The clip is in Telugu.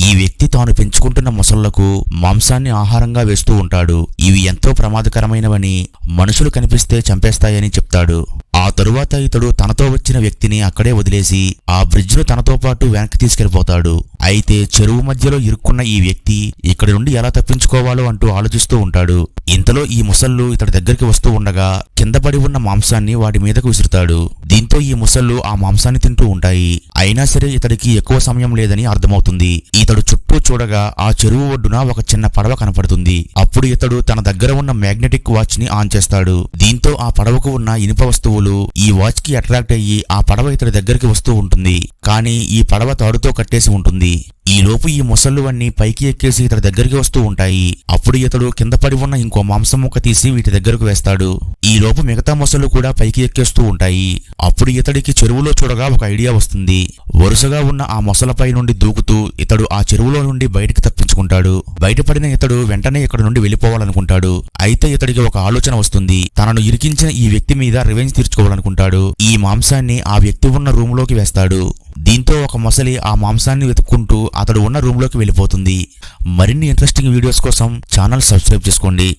ఈ వ్యక్తి తాను పెంచుకుంటున్న మొసళ్లకు మాంసాన్ని ఆహారంగా వేస్తూ ఉంటాడు. ఇవి ఎంతో ప్రమాదకరమైనవని, మనుషులు కనిపిస్తే చంపేస్తాయని చెప్తాడు. ఆ తరువాత ఇతడు తనతో వచ్చిన వ్యక్తిని అక్కడే వదిలేసి ఆ బ్రిడ్జ్ను తనతో పాటు వెనక్కి తీసుకెళ్లిపోతాడు. అయితే చెరువు మధ్యలో ఇరుక్కున్న ఈ వ్యక్తి ఇక్కడి నుండి ఎలా తప్పించుకోవాలో అంటూ ఆలోచిస్తూ ఉంటాడు. ఇంతలో ఈ ముసళ్ళు ఇతడి దగ్గరికి వస్తూ ఉండగా కింద పడి ఉన్న మాంసాన్ని వాటి మీదకు విసురుతాడు. దీంతో ఈ ముసళ్ళు ఆ మాంసాన్ని తింటూ ఉంటాయి. అయినా సరే ఇతడికి ఎక్కువ సమయం లేదని అర్థమవుతుంది. ఇతడు చుట్టూ చూడగా ఆ చెరువు ఒడ్డున ఒక చిన్న పడవ కనపడుతుంది. అప్పుడు ఇతడు తన దగ్గర ఉన్న మ్యాగ్నెటిక్ వాచ్ ని ఆన్ చేస్తాడు. దీంతో ఆ పడవకు ఉన్న ఇనుప వస్తువులు ఈ వాచ్ కి అట్రాక్ట్ అయ్యి ఆ పడవ ఇతడి దగ్గరికి వస్తూ ఉంటుంది. కానీ ఈ పడవ తాడుతో కట్టేసి ఉంటుంది. ఈ లోపు ఈ మొసళ్ళు అన్ని పైకి ఎక్కేసి ఇతడి దగ్గరికి వస్తూ ఉంటాయి. అప్పుడు ఇతడు కింద పడి ఉన్న ఇంకో మాంసం ముక్క తీసి వీటి దగ్గరకు వేస్తాడు. ఈ లోపు మిగతా మొసళ్ళు కూడా పైకి ఎక్కేస్తూ ఉంటాయి. అప్పుడు ఇతడికి చెరువులో చూడగా ఒక ఐడియా వస్తుంది. వరుసగా ఉన్న ఆ మొసలపై నుండి దూకుతూ ఇతడు ఆ చెరువులో నుండి బయటికి తప్పించుకుంటాడు. బయటపడిన ఇతడు వెంటనే ఇక్కడ నుండి వెళ్లిపోవాలనుకుంటాడు. అయితే ఇతడికి ఒక ఆలోచన వస్తుంది. తనను ఇరికించిన ఈ వ్యక్తి మీద రివెంజ్ తీర్చుకోవాలనుకుంటాడు. ఈ మాంసాన్ని ఆ వ్యక్తి ఉన్న రూమ్ లోకి వేస్తాడు. దీంతో ఒక మొసలి ఆ మాంసాన్ని వెతుక్కుంటూ అతడు ఉన్న రూమ్ లోకి వెళ్ళిపోతుంది. మరిన్ని ఇంట్రెస్టింగ్ వీడియోస్ కోసం ఛానల్ సబ్స్క్రైబ్ చేసుకోండి.